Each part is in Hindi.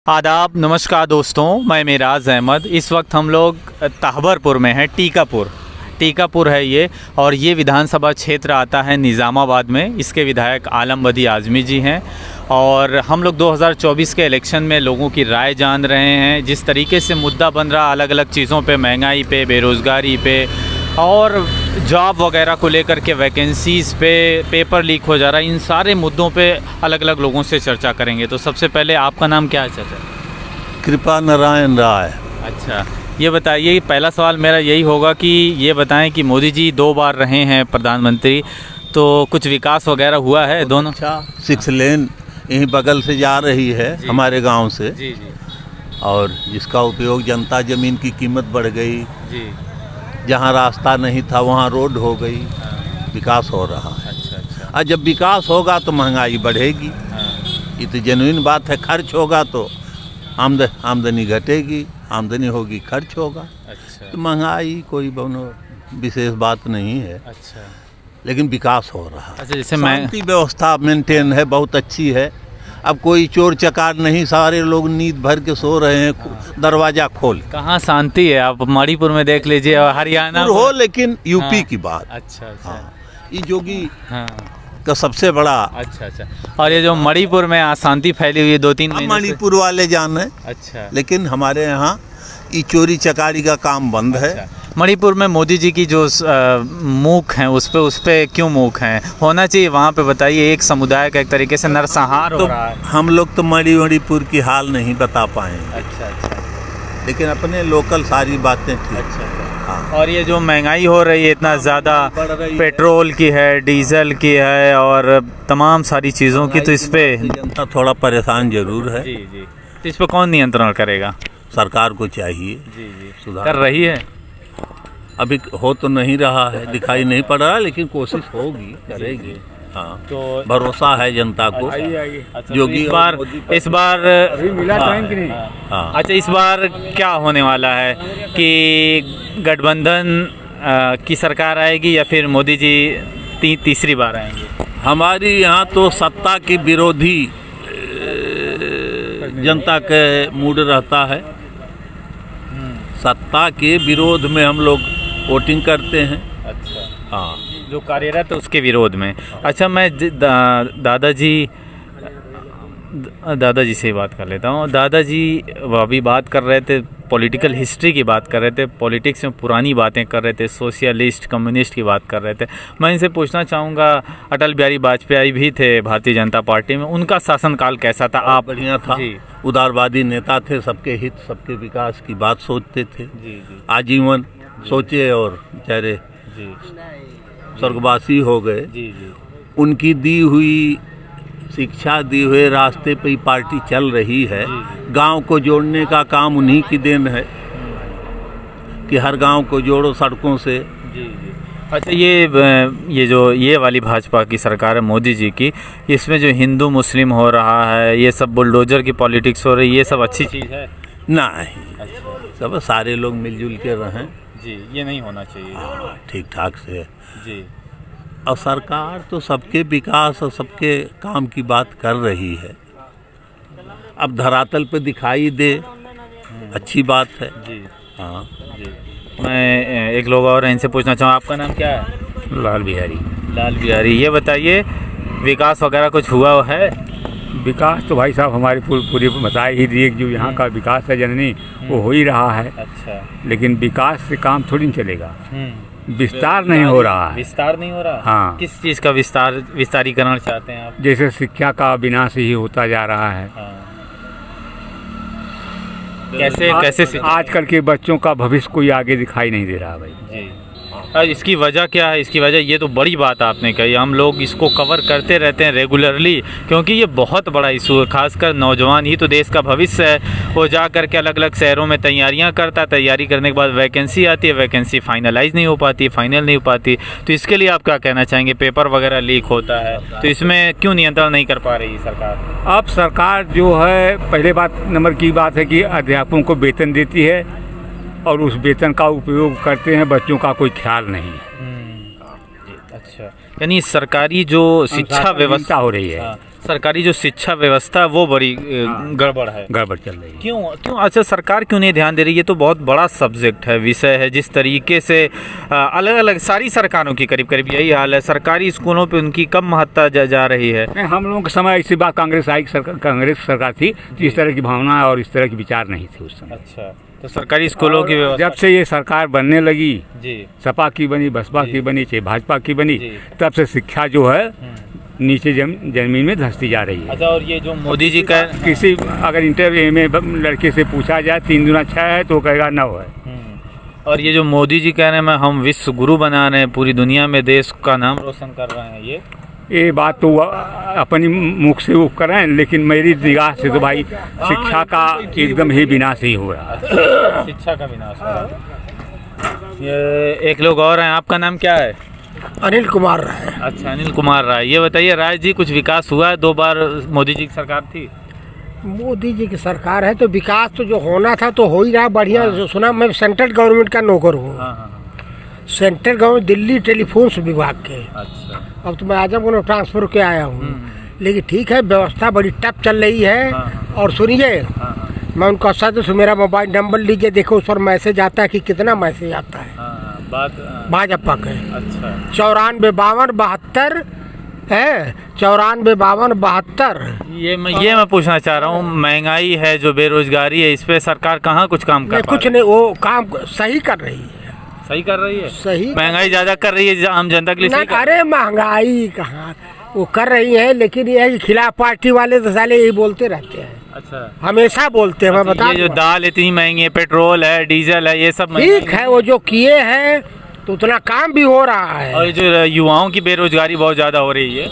आदाब, नमस्कार दोस्तों, मैं मेराज अहमद। इस वक्त हम लोग तहबरपुर में हैं। टीकापुर है ये, और ये विधानसभा क्षेत्र आता है निज़ामाबाद में। इसके विधायक आलम बदी आज़मी जी हैं और हम लोग 2024 के इलेक्शन में लोगों की राय जान रहे हैं। जिस तरीके से मुद्दा बन रहा अलग अलग चीज़ों पे, महंगाई पे, बेरोज़गारी पे और जॉब वगैरह को लेकर के, वैकेंसीज़ पे, पेपर लीक हो जा रहा है, इन सारे मुद्दों पे अलग अलग लोगों से चर्चा करेंगे। तो सबसे पहले आपका नाम क्या है चाचा? कृपा नारायण राय। अच्छा, ये बताइए, पहला सवाल मेरा यही होगा कि ये बताएं कि मोदी जी 2 बार रहे हैं प्रधानमंत्री, तो कुछ विकास वगैरह हुआ है दोनों? अच्छा, 6 लेन यहीं बगल से जा रही है हमारे गांव से जी। और जिसका उपयोग जनता, ज़मीन की कीमत बढ़ गई जी। जहां रास्ता नहीं था वहां रोड हो गई। विकास हो रहा है। अच्छा। और जब विकास होगा तो महंगाई बढ़ेगी। ये तो जेन्युइन बात है। खर्च होगा तो आमदनी घटेगी, आमदनी होगी खर्च होगा। अच्छा। तो महंगाई कोई विशेष बात नहीं है। अच्छा, लेकिन विकास हो रहा है। अच्छा, जैसे शांति व्यवस्था मेंटेन है, बहुत अच्छी है। अब कोई चोर चकार नहीं, सारे लोग नींद भर के सो रहे हैं दरवाजा खोल। कहाँ शांति है? आप मणिपुर में देख लीजिए और हरियाणा हो, लेकिन यूपी की बात। अच्छा। ये जोगी हाँ का सबसे बड़ा। अच्छा। और ये जो मणिपुर में अशांति फैली हुई है 2-3 महीने से। मणिपुर वाले जाने। अच्छा। लेकिन हमारे यहाँ ये चोरी चकारी का काम बंद है। मणिपुर में मोदी जी की जो मूक हैं उस पे क्यों मूक हैं? होना चाहिए वहाँ पे, बताइए। एक समुदाय का एक तरीके से नरसंहार हो रहा है। हम लोग तो मणिपुर की हाल नहीं बता पाए। अच्छा। लेकिन अपने लोकल सारी बातें ठीक। अच्छा। हाँ। और ये जो महंगाई हो रही है इतना ज़्यादा, पेट्रोल की है, डीजल की है और तमाम सारी चीज़ों की, तो इस पे जनता थोड़ा परेशान जरूर है। जी। तो इस पर कौन नियंत्रण करेगा? सरकार को चाहिए। जी। सुधार कर रही है? अभी हो तो नहीं रहा है, दिखाई नहीं पड़ रहा, लेकिन कोशिश होगी, करेगी। हाँ, तो भरोसा है जनता को। अच्छा, जो तो कि इस बार मिला टाइम कि नहीं। हाँ। अच्छा, इस बार क्या होने वाला है कि गठबंधन की सरकार आएगी या फिर मोदी जी तीसरी बार आएंगे? हमारी यहाँ तो सत्ता की विरोधी जनता के मूड रहता है। सत्ता के विरोध में हम लोग वोटिंग करते हैं। अच्छा। हाँ, जो कार्यरत है उसके विरोध में। अच्छा, मैं दादाजी से ही बात कर लेता हूँ। दादाजी अभी बात कर रहे थे, पॉलिटिकल हिस्ट्री की बात कर रहे थे, पॉलिटिक्स में पुरानी बातें कर रहे थे, सोशलिस्ट, कम्युनिस्ट की बात कर रहे थे। मैं इनसे पूछना चाहूँगा, अटल बिहारी वाजपेयी भी थे भारतीय जनता पार्टी में, उनका शासनकाल कैसा था? आप? बढ़िया था। उदारवादी नेता थे, सबके हित, सबके विकास की बात सोचते थे। आजीवन सोचे और बेचारे स्वर्गवासी हो गए। उनकी दी हुई शिक्षा, दी हुए रास्ते पे पार्टी चल रही है। गांव को जोड़ने का काम उन्हीं की देन है कि हर गांव को जोड़ो सड़कों से। अच्छा, ये वाली भाजपा की सरकार है मोदी जी की, इसमें जो हिंदू मुस्लिम हो रहा है, ये सब बुलडोजर की पॉलिटिक्स हो रही है, ये सब अच्छी चीज़ है? नहीं। अच्छा। सब सारे लोग मिलजुल के रहें। जी, ये नहीं होना चाहिए। ठीक ठाक से। जी। और सरकार तो सबके विकास और सबके काम की बात कर रही है। अब धरातल पे दिखाई दे, अच्छी बात है। जी। हाँ जी। मैं एक लोग और इनसे पूछना चाहूँ, आपका नाम क्या है? लाल बिहारी। ये बताइए, विकास वगैरह कुछ हुआ है? विकास तो भाई साहब हमारी पूरी बता ही दिए, जो यहाँ का विकास है जननी, वो हो ही रहा है। अच्छा। लेकिन विकास से काम थोड़ी नहीं चलेगा। विस्तार नहीं हो रहा है। विस्तार नहीं हो रहा? हाँ। किस चीज़ का विस्तारीकरण चाहते हैं आप? जैसे शिक्षा का विनाश ही होता जा रहा है। हाँ। कैसे आजकल के बच्चों का भविष्य कोई आगे दिखाई नहीं दे रहा भाई। जी। इसकी वजह क्या है? इसकी वजह, ये तो बड़ी बात आपने कही, हम लोग इसको कवर करते रहते हैं रेगुलरली, क्योंकि ये बहुत बड़ा इशू है। खासकर नौजवान ही तो देश का भविष्य है। वो जा करके अलग अलग शहरों में तैयारियां करता है, तैयारी करने के बाद वैकेंसी आती है, वैकेंसी फाइनलाइज नहीं हो पाती, फाइनल नहीं हो पाती। तो इसके लिए आप क्या कहना चाहेंगे? पेपर वगैरह लीक होता है, तो इसमें क्यों नियंत्रण नहीं कर पा रही सरकार? अब सरकार जो है, पहले नंबर की बात है कि अध्यापकों को वेतन देती है और उस वेतन का उपयोग करते हैं, बच्चों का कोई ख्याल नहीं है। अच्छा, यानी सरकारी जो शिक्षा व्यवस्था हो रही है, सरकारी जो शिक्षा व्यवस्था वो बड़ी गड़बड़ है, गड़बड़ चल रही है। क्यों अच्छा सरकार क्यों नहीं ध्यान दे रही? ये तो बहुत बड़ा सब्जेक्ट है, विषय है। जिस तरीके से अलग अलग सारी सरकारों की करीब करीब यही हाल है, सरकारी स्कूलों पे उनकी कम महत्ता जा रही है। हम लोगों के समय ऐसी बात कांग्रेस सरकार थी, इस तरह की भावना और इस तरह के विचार नहीं थे उस समय। अच्छा, तो सरकारी स्कूलों की व्यवस्था जब से ये सरकार बनने लगी जी, सपा की बनी, बसपा की बनी, चाहे भाजपा की बनी, तब से शिक्षा जो है नीचे जमीन में धंसती जा रही है। अच्छा, और ये जो मोदी जी का किसी अगर इंटरव्यू में लड़के से पूछा जाए 3 दूना 6 है तो कहेगा 9 है। और ये जो मोदी जी कह रहे हैं हम विश्व गुरु बना रहे हैं, पूरी दुनिया में देश का नाम रोशन कर रहे हैं, ये बात तो अपनी मुख से वो कर रहे हैं, लेकिन मेरी निगाह से तो भाई शिक्षा का एकदम ही विनाश ही हो रहा है। शिक्षा का विनाश हो रहा है। ये एक लोग और हैं, आपका नाम क्या है? अनिल कुमार राय। अच्छा, अनिल कुमार राय। ये बताइए राय जी, कुछ विकास हुआ है? 2 बार मोदी जी की सरकार थी। मोदी जी की सरकार है तो विकास तो जो होना था तो हो ही रहा बढ़िया। जो सुना, मैं सेंट्रल गवर्नमेंट का नौकर हूँ। सेंट्रल गवर्नमेंट दिल्ली टेलीफोन विभाग के। अच्छा, अब तो मैं आजमगढ़ ट्रांसफर के आया हूँ, लेकिन ठीक है, व्यवस्था बड़ी टफ चल रही है। और सुनिए, मैं उनको साथ मेरा मोबाइल नंबर लीजिए, देखो उस पर मैसेज आता है कि कितना मैसेज आता है भाजपा के। अच्छा, 94 52 72 है, 94 52 72। ये मैं पूछना चाह रहा हूँ, महंगाई है, जो बेरोजगारी है, इस पे सरकार कहाँ कुछ काम कर रही है? कुछ नहीं, वो काम सही कर रही है। सही कर रही है? सही। महंगाई ज्यादा कर रही है आम जनता के लिए? सही अरे महंगाई कहाँ वो कर रही है, लेकिन ये है कि खिलाफ पार्टी वाले तो साले यही बोलते रहते हैं। अच्छा, हमेशा बोलते हैं। मैं बता, ये जो दाल इतनी महंगी है, पेट्रोल है, डीजल है, ये सब ठीक है, वो जो किए हैं तो उतना काम भी हो रहा है। और जो युवाओं की बेरोजगारी बहुत ज्यादा हो रही है,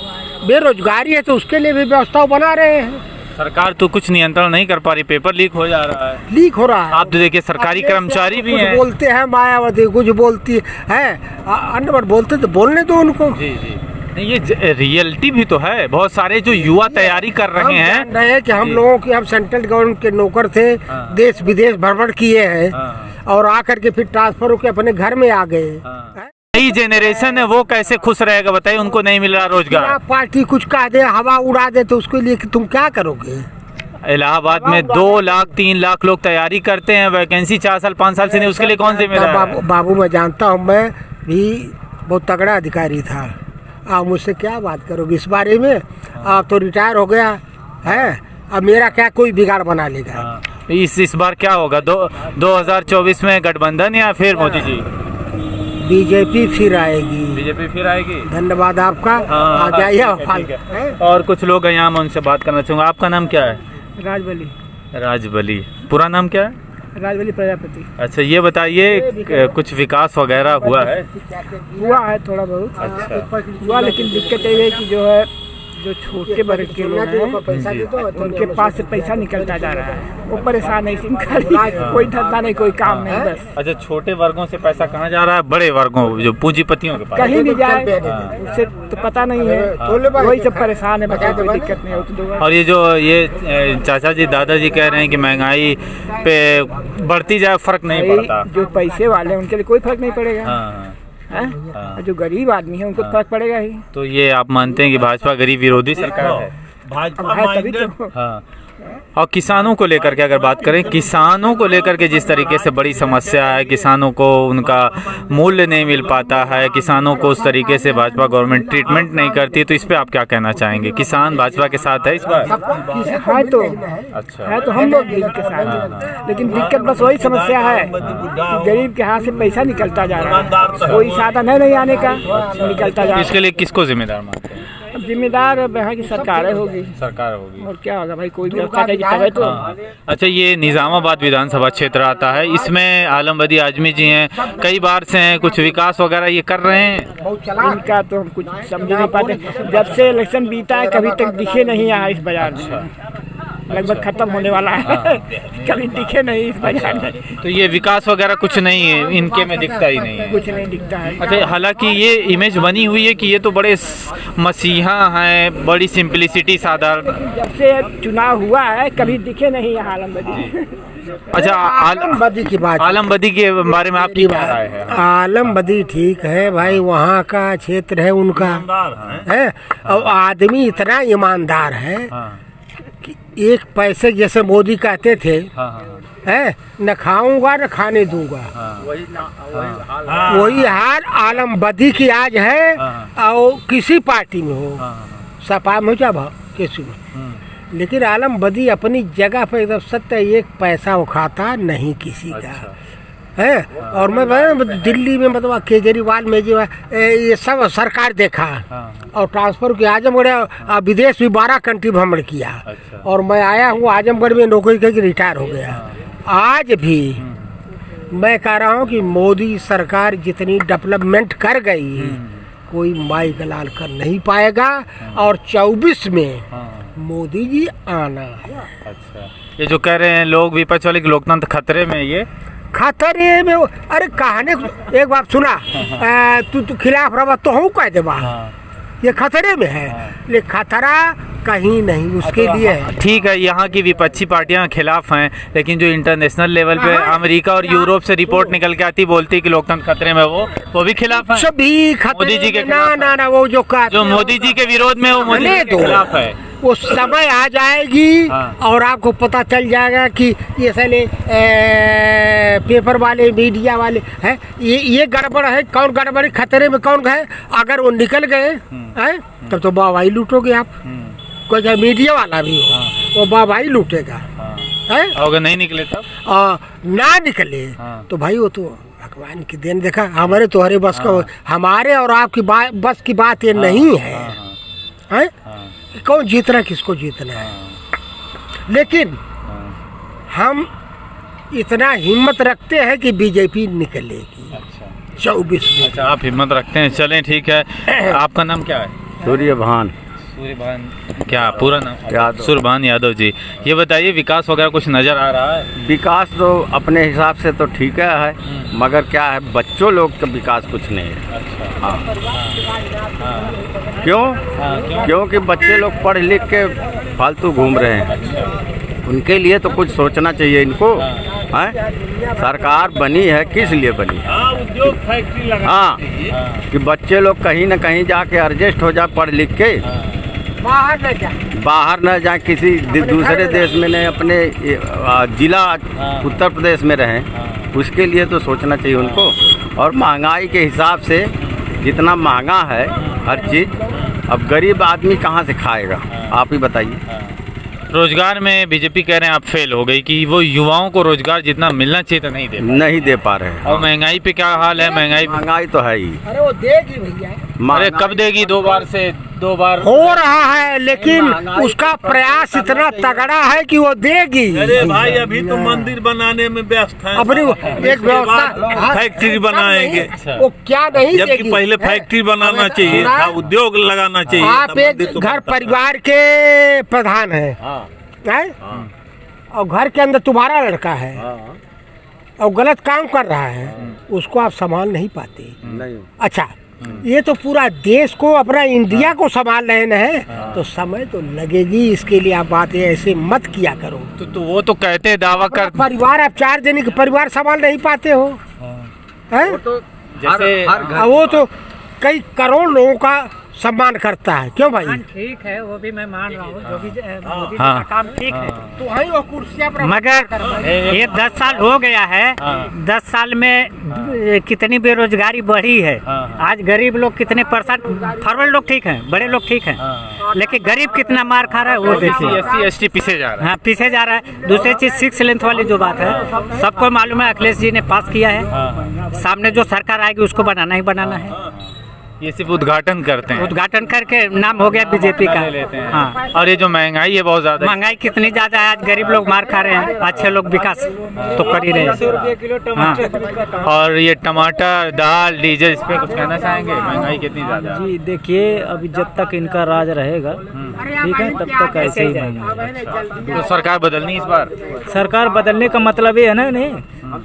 बेरोजगारी है तो उसके लिए भी व्यवस्था बना रहे हैं। सरकार तो कुछ नियंत्रण नहीं कर पा रही, पेपर लीक हो जा रहा है। लीक हो रहा है। आप तो देखिए सरकारी कर्मचारी भी हैं, बोलते हैं मायावती कुछ बोलती है, अन्य बार बोलते तो बोलने दो उनको। जी जी, नहीं ये रियलिटी भी तो है। बहुत सारे जो युवा तैयारी कर रहे हैं कि हम लोगों की, हम सेंट्रल गवर्नमेंट के नौकर थे, देश विदेश भ्रमण किए हैं और आकर के फिर ट्रांसफर होकर अपने घर में आ गए। नई जेनरेशन है, वो कैसे खुश रहेगा बताइए? उनको नहीं मिल रहा रोजगार, पार्टी कुछ कह दे, हवा उड़ा दे, तो उसके लिए तुम क्या करोगे? इलाहाबाद में 2 लाख 3 लाख लोग तैयारी करते हैं, वैकेंसी 4 साल 5 साल से नहीं, उसके लिए कौन जिम्मेदार है? बाबू मैं जानता हूँ, मैं भी बहुत तगड़ा अधिकारी था। आप मुझसे क्या बात करोगे इस बारे में? आप तो रिटायर हो गया है, अब मेरा क्या कोई बिगाड़ बना लेगा? इस बार क्या होगा? 2024 में गठबंधन या फिर मोदी जी? बीजेपी फिर आएगी। बीजेपी फिर आएगी। धन्यवाद आपका। आ जाइए। और कुछ लोग हैं यहाँ, मैं उनसे बात करना चाहूँगा। आपका नाम क्या है? राजबली। राजबली, पूरा नाम क्या है? राजबली प्रजापति। अच्छा, ये बताइए कुछ विकास वगैरह हुआ है? हुआ है थोड़ा बहुत। अच्छा, हुआ, लेकिन दिक्कत ये है कि जो है, जो छोटे वर्ग के लोग हैं उनके पास से पैसा निकलता जा रहा है, वो परेशान है। कोई धंधा नहीं, कोई काम नहीं, बस। अच्छा, छोटे वर्गों से पैसा कहाँ जा रहा है? बड़े वर्गों, जो पूंजीपतियों के पास कहीं नहीं जाए, उससे तो पता नहीं है। वही सब परेशान है, बच्चे, कोई दिक्कत नहीं होती। और ये जो ये चाचा जी दादाजी कह रहे हैं कि महंगाई पे बढ़ती जाए, फर्क नहीं पड़ता। जो पैसे वाले हैं उनके लिए कोई फर्क नहीं पड़ेगा, जो गरीब आदमी है उनको फर्क पड़ेगा ही। तो ये आप मानते हैं कि भाजपा गरीब विरोधी सरकार है? तभी तो। हाँ। और किसानों को लेकर के अगर बात करें, किसानों को लेकर के जिस तरीके से बड़ी समस्या है, किसानों को उनका मूल्य नहीं मिल पाता है, किसानों को उस तरीके से भाजपा गवर्नमेंट ट्रीटमेंट नहीं करती, तो इस पे आप क्या कहना चाहेंगे? किसान भाजपा के साथ है इस बार? है तो। अच्छा, है तो हम लोग भी के साथ, लेकिन दिक्कत बस वही समस्या है कि गरीब के हाथ से पैसा निकलता जा रहा है, कोई साधन है नहीं आने का, निकलता जा रहा है। इसके लिए किसको जिम्मेदार मानते हैं? जिम्मेदार यहाँ की सरकार होगी। सरकार होगी, और क्या होगा भाई, कोई व्यवस्था करेगी तब तो। अच्छा, ये निजामाबाद विधानसभा क्षेत्र आता है, इसमें आलमबदी आजमी जी हैं, कई बार से हैं, कुछ विकास वगैरह ये कर रहे हैं? इनका तो हम कुछ समझ नहीं पाते, जब से इलेक्शन बीता है कभी तक दिखे नहीं यहाँ इस बाजार में। लगभग खत्म होने वाला है। कभी दिखे नहीं इस बाजार में। तो ये विकास वगैरह कुछ नहीं है इनके में, दिखता ही नहीं है, कुछ नहीं दिखता है। अच्छा, हालांकि ये इमेज बनी हुई है कि ये तो बड़े मसीहा हैं, बड़ी सिंपलिसिटी, साधारण। जब से चुनाव हुआ है कभी दिखे नहीं यहाँ आलमबदी। अच्छा, आलमबदी की बात, आलमबदी के बारे में आपकी क्या राय है? आलमबदी ठीक है भाई, वहाँ का क्षेत्र है उनका है, और आदमी इतना ईमानदार है कि एक पैसे, जैसे मोदी कहते थे है, न खाऊंगा न खाने दूंगा, वही हाल आलमबदी की आज है। और किसी पार्टी में हो, सपा में हो चाहे किसी में, लेकिन आलमबदी अपनी जगह पर एकदम सत्य, एक पैसा वो खाता नहीं किसी का है। और मैं दिल्ली में मतलब केजरीवाल में जो है ये सब सरकार देखा, और ट्रांसफर किया आजमगढ़, विदेश भी 12 कंट्री भ्रमण किया। और मैं आया हूँ आजमगढ़ में नौकरी करके रिटायर हो गया। आज भी मैं कह रहा हूँ कि मोदी सरकार जितनी डेवलपमेंट कर गई, कोई माई गलाल कर नहीं पाएगा। और 24 में मोदी जी आना है। अच्छा, ये जो कह रहे हैं लोग विपक्ष वाले कि लोकतंत्र खतरे में, ये खतरे में? अरे कहने एक बात सुना, तू खिलाफ रहा तो हूँ कह दे, ये खतरे में है, लेकिन खतरा कहीं नहीं उसके लिए है। ठीक है, यहाँ की विपक्षी पार्टियां खिलाफ हैं, लेकिन जो इंटरनेशनल लेवल पे अमेरिका और यूरोप से रिपोर्ट निकल के आती, बोलती कि लोकतंत्र खतरे में, वो भी खिलाफ है। सभी मोदी जी के ना वो जो मोदी जी के विरोध में, वो मोदी जी के खिलाफ है। वो समय आ जाएगी और आपको पता चल जाएगा कि ये साले पेपर वाले, मीडिया वाले हैं, ये गड़बड़ है, कौन गड़बड़ी खतरे में कौन है। अगर वो निकल गए हैं तब तो वाहवाही लूटोगे आप, कोई चाहे मीडिया वाला भी हो, वो वाहवाही लूटेगा। अगर नहीं निकले तब, ना निकले तो भाई वो तो भगवान की देन। देखा, हमारे तुम्हारे बस का, हमारे और आपकी बस की बात ये नहीं है, कौन जीतना किसको जीतना है। लेकिन हम इतना हिम्मत रखते हैं कि बीजेपी निकलेगी। अच्छा, 24 में। अच्छा, आप हिम्मत रखते हैं, चलें ठीक है। आपका नाम क्या है? सूर्यभान। सूर्यभान क्या पूरा नाम? सूर्यभान यादव जी। ये बताइए, विकास वगैरह कुछ नज़र आ रहा है? विकास तो अपने हिसाब से तो ठीक है, मगर क्या है, बच्चों लोग का विकास कुछ नहीं है। अच्छा। क्यों? क्योंकि बच्चे लोग पढ़ लिख के फालतू घूम रहे हैं। उनके लिए तो कुछ सोचना चाहिए इनको। सरकार बनी है किस लिए बनी है? उद्योग फैक्ट्री लगा कि बच्चे लोग कहीं न कहीं जाके एडजस्ट हो जाए, पढ़ लिख के बाहर न जाए, किसी दूसरे देश में नहीं, अपने जिला उत्तर प्रदेश में रहें। उसके लिए तो सोचना चाहिए उनको। और महंगाई के हिसाब से जितना महंगा है हर चीज़, अब गरीब आदमी कहाँ से खाएगा, आप ही बताइए। रोजगार में बीजेपी कह रहे हैं आप फेल हो गई, कि वो युवाओं को रोजगार जितना मिलना चाहिए तो नहीं दे पा रहे हैं। और महंगाई पे क्या हाल है? महंगाई तो है ही। अरे वो देगी भैया, अरे कब देगी? 2 बार से 2 बार हो रहा है, लेकिन उसका प्रयास इतना तगड़ा है कि वो देगी। अरे भाई, अभी तो मंदिर बनाने में व्यस्त है, अपनी एक व्यवस्था, फैक्ट्री बनाएंगे। वो क्या नहीं, जबकि पहले फैक्ट्री बनाना चाहिए था, उद्योग लगाना चाहिए। आप एक घर परिवार के प्रधान हैं, और घर के अंदर तुम्हारा लड़का है और गलत काम कर रहा है, उसको आप संभाल नहीं पाते। अच्छा, ये तो पूरा देश को, अपना इंडिया को संभाल रहे हैं, तो समय तो लगेगी। इसके लिए आप बातें ऐसे मत किया करो। तो वो तो कहते हैं, दावा कर परिवार, आप 4 जने के परिवार संभाल नहीं पाते हो, हैं? जैसे वो तो कई करोड़ लोगों का सम्मान करता है। क्यों भाई? ठीक है, वो भी मैं मान रहा हूँ, जो भी मोदी जी का काम ठीक है। तो वही वो कुर्सियां पर, मगर ये 10 साल हो गया है। 10 साल में कितनी बेरोजगारी बढ़ी है। आज गरीब लोग कितने परेशान, फॉरवर्ड लोग ठीक हैं, बड़े लोग ठीक हैं, लेकिन गरीब कितना मार खा रहा है वो देखिए। SC/ST पीछे जा रहा है। हाँ, पीछे जा रहा है। दूसरी चीज 6 लेंथ वाली जो बात है, सबको मालूम है, अखिलेश जी ने पास किया है। सामने जो सरकार आएगी उसको बनाना ही बनाना है। ये सिर्फ उद्घाटन करते हैं, उद्घाटन करके नाम हो गया बीजेपी का। लेते हैं। हाँ, और ये जो महंगाई है बहुत ज्यादा, महंगाई कितनी ज्यादा है, आज गरीब लोग मार खा रहे हैं, अच्छे लोग विकास तो कर ही रहे हैं। हाँ। और ये टमाटर, दाल, डीजल, इस पे कुछ कहना चाहेंगे? महंगाई कितनी ज्यादा है? जी देखिए, अभी जब तक इनका राज रहेगा ठीक है, तब तक ऐसे ही महंगाई। तो सरकार बदलनी इस बार? सरकार बदलने का मतलब ये है ना, नहीं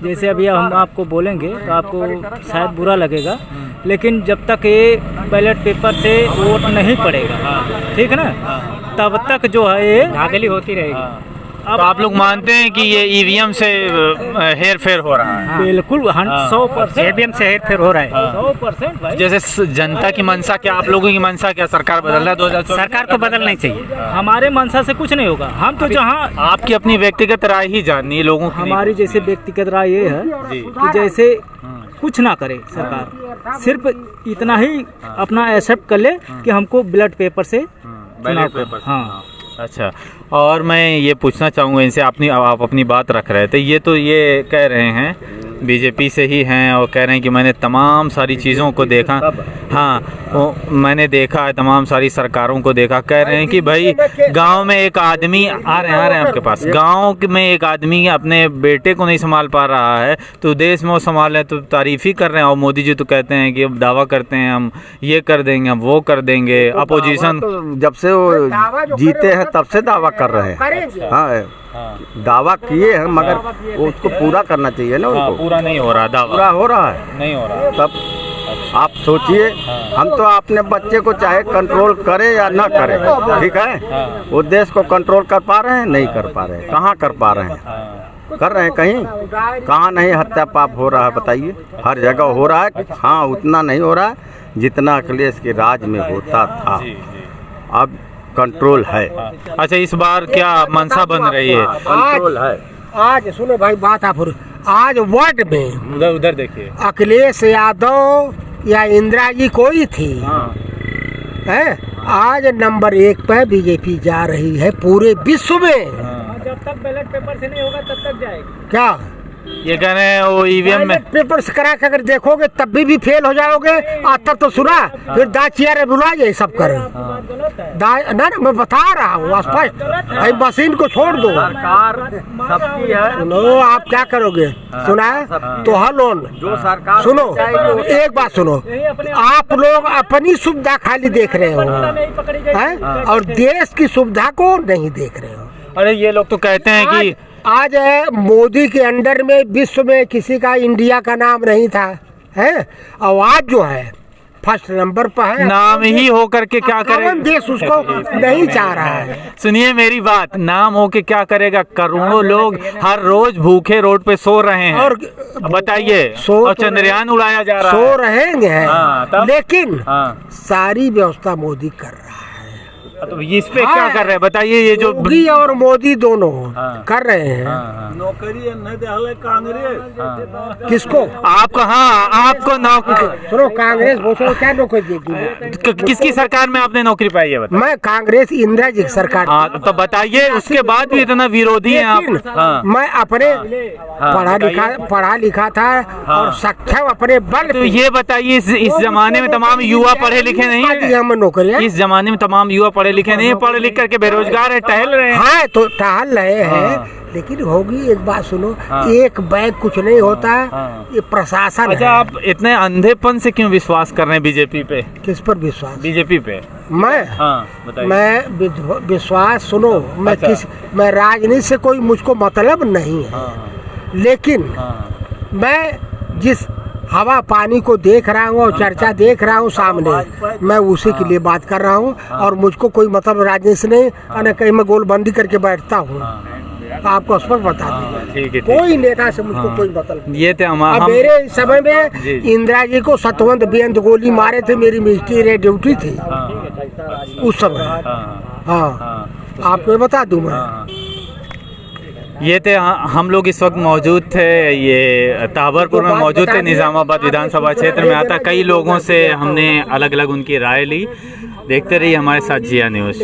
जैसे अभी हम आपको बोलेंगे तो आपको शायद बुरा लगेगा, लेकिन जब तक ये बैलेट पेपर से वोट नहीं पड़ेगा, ठीक है ना, तब तक जो है ये धांधली होती रहेगी। अब आप लोग मानते हैं कि ये ईवीएम से हेर फेर हो रहा है? बिल्कुल 100% ईवीएम से हेर फेर हो रहा है। 100% भाई। जैसे जनता की मंशा क्या, आप लोगों की मंशा क्या, सरकार बदलना है 2024? सरकार को बदलना चाहिए। हमारे मंशा से कुछ नहीं होगा, हम तो जहाँ आपकी अपनी व्यक्तिगत राय ही जाननी है, लोगों की हमारी जैसे व्यक्तिगत राय ये है कि जैसे कुछ ना करे सरकार, सिर्फ इतना ही अपना एक्सेप्ट कर ले कि हमको बैलेट पेपर से चुनाव पेपर। हाँ। अच्छा, और मैं ये पूछना चाहूँगा इनसे, आप अपनी बात रख रहे थे, ये तो ये कह रहे हैं बीजेपी से ही हैं और कह रहे हैं कि मैंने तमाम सारी चीज़ों को देखा, हाँ वो मैंने देखा है, तमाम सारी सरकारों को देखा। कह रहे हैं कि भाई गांव में एक आदमी आ रहे हैं आपके पास, गांव में एक आदमी अपने बेटे को नहीं संभाल पा रहा है तो देश में वो संभाल रहे, तो तारीफ़ ही कर रहे हैं। और मोदी जी तो कहते हैं कि अब दावा करते हैं हम ये कर देंगे, हम वो कर देंगे। अपोजिशन जब से वो जीते हैं तब से दावा कर रहे हैं, हाँ दावा किए हैं, मगर वो उसको पूरा करना चाहिए ना उनको। पूरा नहीं हो रहा, दावा पूरा हो रहा है नहीं हो रहा। तब आप सोचिए, हम तो अपने बच्चे को चाहे कंट्रोल करे या ना करे, ठीक है, वो देश को कंट्रोल कर पा रहे हैं? नहीं कर पा रहे हैं। कहाँ कर पा रहे हैं? कर रहे हैं कहीं? कहाँ नहीं हत्या पाप हो रहा है बताइए? हर जगह हो रहा है। हाँ, उतना नहीं हो रहा है जितना अखिलेश के राज में होता था। अब कंट्रोल है। अच्छा, इस बार क्या मंशा बन रही है? कंट्रोल है। आज सुनो भाई बात, आप आज वार्ड में उधर देखिए, अखिलेश यादव या इंदिरा जी कोई थी है, आज नंबर 1 पे बीजेपी जा रही है पूरे विश्व में। जब तक बैलेट पेपर से नहीं होगा तब तक जाएगा। क्या ये कह रहे हैं वो ईवीएम में पेपर से करा के अगर देखोगे तब भी फेल हो जाओगे। तब तो सुना, फिर दाचिया बुला जाए सब करे ना, मैं बता रहा हूँ स्पष्ट, भाई मशीन को छोड़ दो। सरकार सबकी है। नो, आप क्या करोगे? सुना है तो हलोन जो सरकार सुनो, एक बात सुनो, आप लोग अपनी सुविधा खाली देख रहे हो हैं और देश की सुविधा को नहीं देख रहे हो। अरे ये लोग तो कहते हैं कि आज मोदी के अंडर में विश्व में किसी का इंडिया का नाम नहीं था, है, और आज जो है फर्स्ट नंबर पर है। नाम ही हो करके क्या करेगा देश उसको नहीं चाह रहा है। सुनिए मेरी बात, नाम हो के क्या करेगा? करोड़ों लोग हर रोज भूखे रोड पे सो रहे हैं, और बताइए, और चंद्रयान उड़ाया जा रहा है, सो रहेंगे, लेकिन सारी व्यवस्था मोदी कर रहा है। तो इस पे क्या कर रहे हैं बताइए? ये जो योगी और मोदी दोनों कर रहे हैं। नौकरी नहीं दे कांग्रेस किसको? आप कहाँ, आपको नौकरी? सुनो, कांग्रेस वो क्या नौकरी देगी? किसकी सरकार में आपने नौकरी पाई है? मैं कांग्रेस इंदिरा जी की सरकार। तो बताइए, उसके बाद भी इतना विरोधी हैं आप। मैं अपने पढ़ा लिखा था और सक्षम अपने बल। तो ये बताइए, इस जमाने में तमाम युवा पढ़े लिखे नहीं है? नौकरी इस जमाने में तमाम युवा पढ़े लिखे नहीं है, पढ़े लिख करके बेरोजगार है, टहल रहे हैं। हाँ, तो टहल रहे हैं, लेकिन होगी एक बात सुनो, एक बैग कुछ नहीं होता, ये प्रशासन। अच्छा, आप इतने अंधेपन से क्यों विश्वास कर रहे हैं बीजेपी पे? किस पर विश्वास? बीजेपी पे। मैं विश्वास सुनो, मैं राजनीति से कोई मुझको मतलब नहीं है, लेकिन मैं जिस हवा पानी को देख रहा हूँ और चर्चा देख रहा हूँ सामने, मैं उसी के लिए बात कर रहा हूँ। और मुझको कोई मतलब राजनीति से नहीं, और कहीं मैं गोलबंदी करके बैठता हूँ, आपको स्पष्ट बता दूँ। कोई नेता से मुझको कोई मतलब। ये थे मेरे समय में इंदिरा जी को सतवंत बेअंत गोली मारे थे, मेरी मिनिस्ट्री ड्यूटी थी उस समय। हाँ, आपको बता दूँ मैं। ये थे हम लोग इस वक्त मौजूद थे, ये ताहबरपुर में मौजूद थे, निजामाबाद विधानसभा क्षेत्र में आता। कई लोगों से हमने अलग अलग उनकी राय ली। देखते रहिए हमारे साथ जिया न्यूज़।